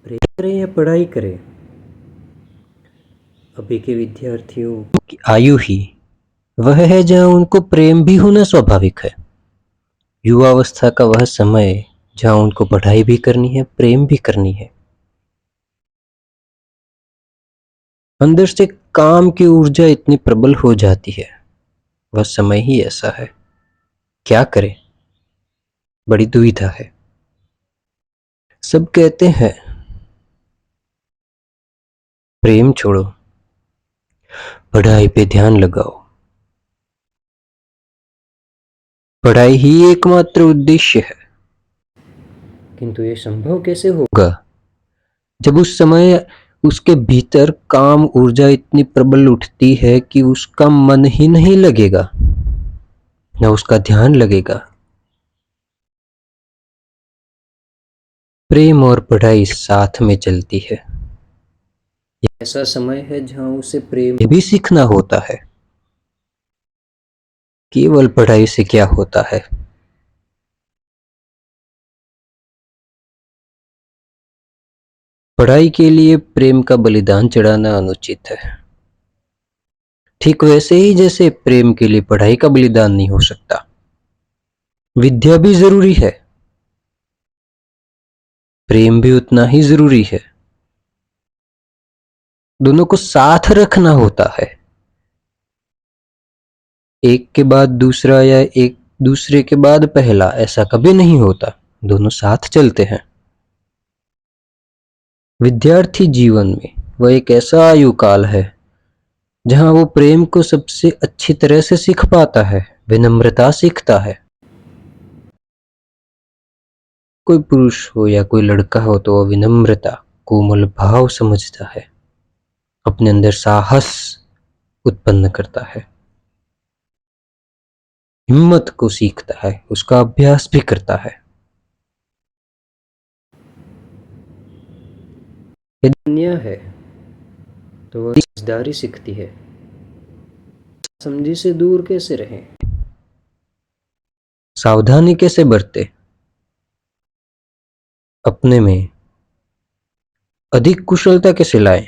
प्रेम करें या पढ़ाई करें, अभी के विद्यार्थियों की आयु ही वह है जहाँ उनको प्रेम भी होना स्वाभाविक है। युवावस्था का वह समय जहाँ उनको पढ़ाई भी करनी है, प्रेम भी करनी है। अंदर से काम की ऊर्जा इतनी प्रबल हो जाती है, वह समय ही ऐसा है। क्या करें, बड़ी दुविधा है। सब कहते हैं प्रेम छोड़ो, पढ़ाई पे ध्यान लगाओ। पढ़ाई ही एकमात्र उद्देश्य है। किंतु ये संभव कैसे होगा जब उस समय उसके भीतर काम ऊर्जा इतनी प्रबल उठती है कि उसका मन ही नहीं लगेगा, न उसका ध्यान लगेगा। प्रेम और पढ़ाई साथ में चलती है। यह ऐसा समय है जहां उसे प्रेम भी सीखना होता है। केवल पढ़ाई से क्या होता है। पढ़ाई के लिए प्रेम का बलिदान चढ़ाना अनुचित है, ठीक वैसे ही जैसे प्रेम के लिए पढ़ाई का बलिदान नहीं हो सकता। विद्या भी जरूरी है, प्रेम भी उतना ही जरूरी है। दोनों को साथ रखना होता है, एक के बाद दूसरा या एक दूसरे के बाद पहला, ऐसा कभी नहीं होता। दोनों साथ चलते हैं। विद्यार्थी जीवन में वह एक ऐसा आयु काल है जहां वो प्रेम को सबसे अच्छी तरह से सीख पाता है, विनम्रता सीखता है। कोई पुरुष हो या कोई लड़का हो तो वह विनम्रता, कोमल भाव समझता है, अपने अंदर साहस उत्पन्न करता है, हिम्मत को सीखता है, उसका अभ्यास भी करता है। यदि कन्या है तो वह समझदारी सीखती है, समझी से दूर कैसे रहें, सावधानी कैसे बरते, अपने में अधिक कुशलता कैसे लाएं,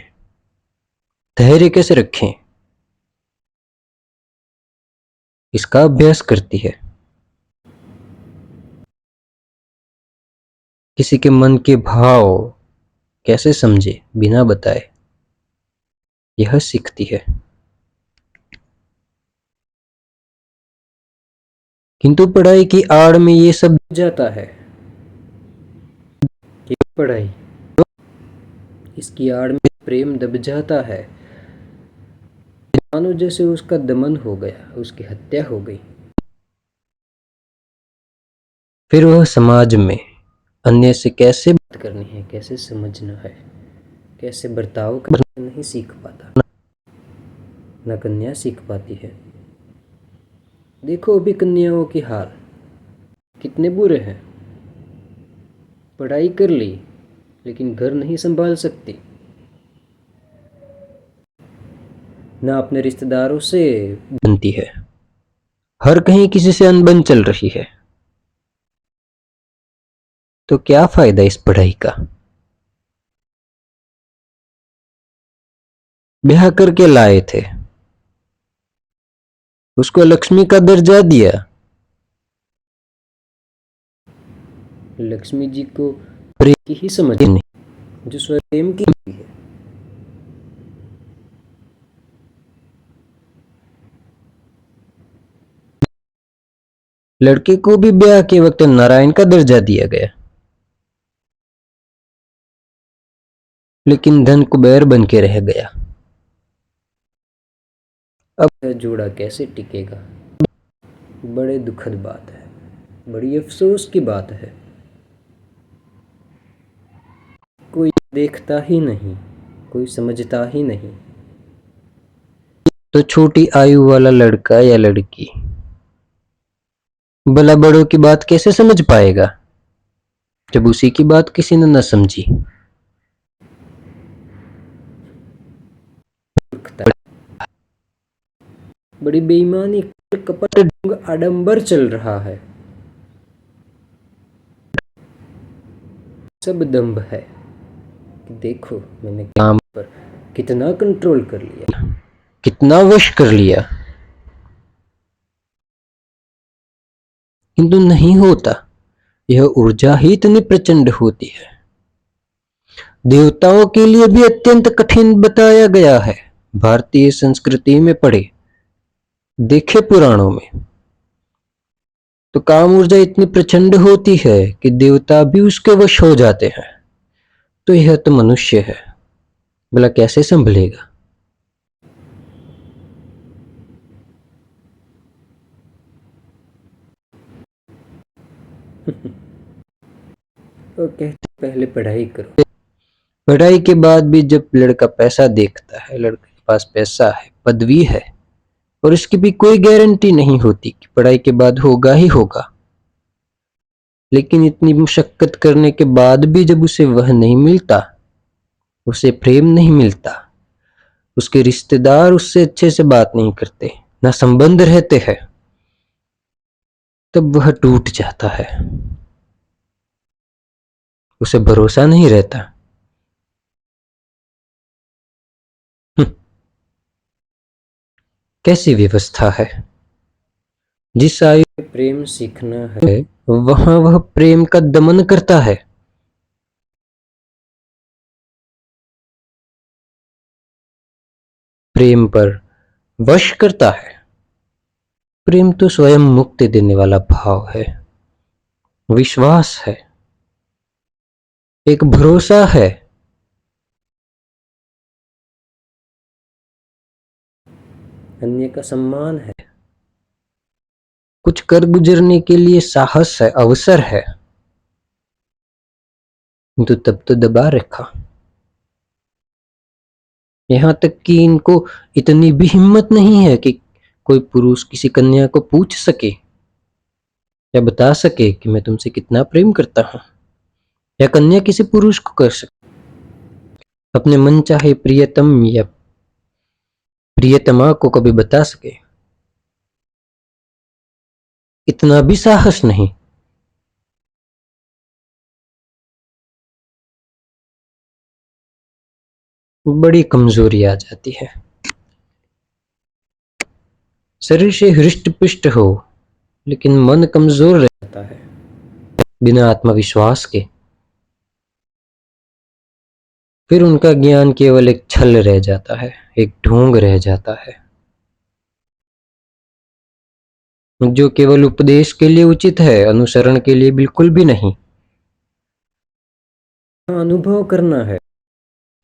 धैर्य कैसे रखें, इसका अभ्यास करती है। किसी के मन के भाव कैसे समझे बिना बताए, यह सीखती है। किंतु पढ़ाई की आड़ में ये सब जाता है। ये पढ़ाई, इसकी आड़ में प्रेम दब जाता है, मानो जैसे उसका दमन हो गया, उसकी हत्या हो गई। फिर वह समाज में अन्य से कैसे बात करनी है, कैसे समझना है, कैसे बर्ताव करना नहीं सीख पाता, न कन्या सीख पाती है। देखो अभी कन्याओं के हाल कितने बुरे हैं। पढ़ाई कर ली लेकिन घर नहीं संभाल सकती, न अपने रिश्तेदारों से बनती है, हर कहीं किसी से अनबन चल रही है। तो क्या फायदा इस पढ़ाई का। ब्याह करके लाए थे, उसको लक्ष्मी का दर्जा दिया। लक्ष्मी जी को प्रेम की ही समझ नहीं जो स्वयं की है। लड़के को भी ब्याह के वक्त नारायण का दर्जा दिया गया, लेकिन धन कुबेर बन के रह गया। अब यह जोड़ा कैसे टिकेगा। बड़े दुखद बात है, बड़ी अफसोस की बात है। कोई देखता ही नहीं, कोई समझता ही नहीं। तो छोटी आयु वाला लड़का या लड़की भला बड़ों की बात कैसे समझ पाएगा जब उसी की बात किसी ने न समझी। बड़ी बेईमानी, कपट, ढंग, आडंबर चल रहा है। सब दंभ है। देखो मैंने काम पर कितना कंट्रोल कर लिया, कितना वश कर लिया। किंतु नहीं होता, यह ऊर्जा ही इतनी प्रचंड होती है। देवताओं के लिए भी अत्यंत कठिन बताया गया है। भारतीय संस्कृति में पढ़े, देखे पुराणों में, तो काम ऊर्जा इतनी प्रचंड होती है कि देवता भी उसके वश हो जाते हैं। तो यह तो मनुष्य है, भला कैसे संभलेगा। तो कहते पहले पढ़ाई करो। पढ़ाई के बाद भी जब लड़का पैसा देखता है, लड़के के पास पैसा है, पदवी है, और इसकी भी कोई गारंटी नहीं होती कि पढ़ाई के बाद होगा ही होगा, लेकिन इतनी मशक्कत करने के बाद भी जब उसे वह नहीं मिलता, उसे प्रेम नहीं मिलता, उसके रिश्तेदार उससे अच्छे से बात नहीं करते, ना संबंध रहते हैं, तब वह टूट जाता है। उसे भरोसा नहीं रहता। कैसी व्यवस्था है। जिस आयु में प्रेम सीखना है, वहां वह प्रेम का दमन करता है। प्रेम पर वश करता है। प्रेम तो स्वयं मुक्ति देने वाला भाव है, विश्वास है, एक भरोसा है। अन्य का सम्मान है, कुछ कर गुजरने के लिए साहस है, अवसर है। तो तब तो दबा रखा। यहां तक कि इनको इतनी भी हिम्मत नहीं है कि कोई पुरुष किसी कन्या को पूछ सके या बता सके कि मैं तुमसे कितना प्रेम करता हूं, या कन्या किसी पुरुष को कर सके अपने मन चाहे प्रियतम या प्रियतमा को कभी बता सके। इतना भी साहस नहीं। बड़ी कमजोरी आ जाती है। शरीर से हृष्ट पुष्ट हो, लेकिन मन कमजोर रहता है, बिना आत्मविश्वास के। फिर उनका ज्ञान केवल एक छल रह जाता है, एक ढोंग रह जाता है, जो केवल उपदेश के लिए उचित है, अनुसरण के लिए बिल्कुल भी नहीं। अनुभव करना है।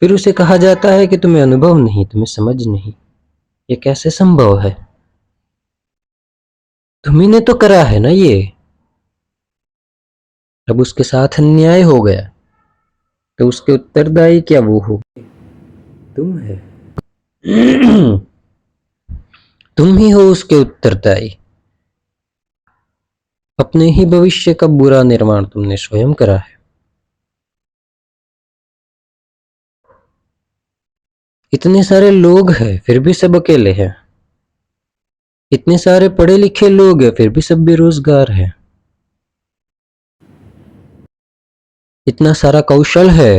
फिर उसे कहा जाता है कि तुम्हें अनुभव नहीं, तुम्हें समझ नहीं। ये कैसे संभव है। तुम्ही ने तो करा है ना ये। अब उसके साथ अन्याय हो गया तो उसके उत्तरदायी क्या वो हो, तुम है। तुम ही हो उसके उत्तरदायी। अपने ही भविष्य का बुरा निर्माण तुमने स्वयं करा है। इतने सारे लोग हैं फिर भी सब अकेले हैं। इतने सारे पढ़े लिखे लोग हैं फिर भी सब बेरोजगार हैं। इतना सारा कौशल है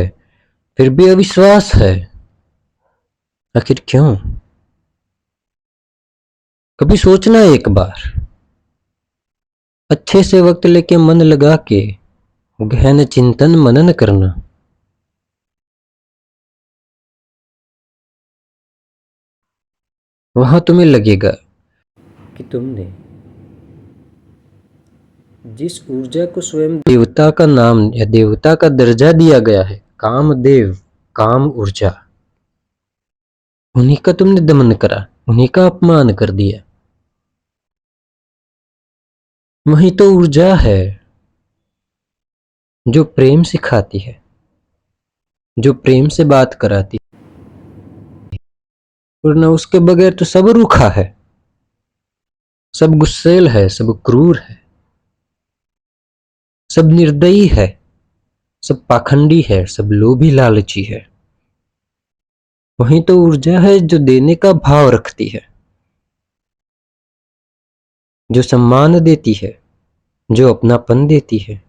फिर भी अविश्वास है। आखिर क्यों। कभी सोचना एक बार, अच्छे से वक्त लेके मन लगा के गहन चिंतन मनन करना। वहां तुम्हें लगेगा कि तुमने जिस ऊर्जा को स्वयं देवता का नाम या देवता का दर्जा दिया गया है, कामदेव, काम ऊर्जा, उन्हीं का तुमने दमन करा, उन्हीं का अपमान कर दिया। वही तो ऊर्जा है जो प्रेम सिखाती है, जो प्रेम से बात कराती है, वरना उसके बगैर तो सब रूखा है, सब गुस्सेल है, सब क्रूर है, सब निर्दयी है, सब पाखंडी है, सब लोभी लालची है। वही तो ऊर्जा है जो देने का भाव रखती है, जो सम्मान देती है, जो अपनापन देती है।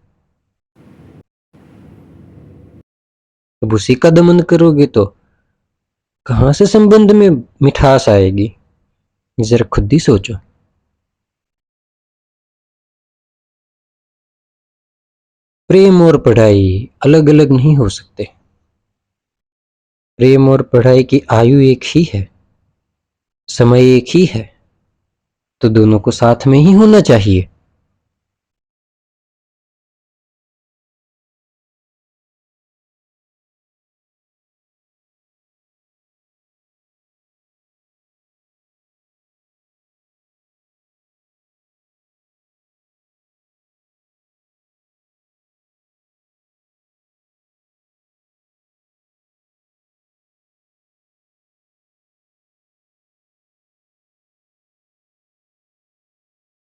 अब उसी का दमन करोगे तो कहां से संबंध में मिठास आएगी? जरा खुद ही सोचो। प्रेम और पढ़ाई अलग अलग नहीं हो सकते। प्रेम और पढ़ाई की आयु एक ही है, समय एक ही है, तो दोनों को साथ में ही होना चाहिए।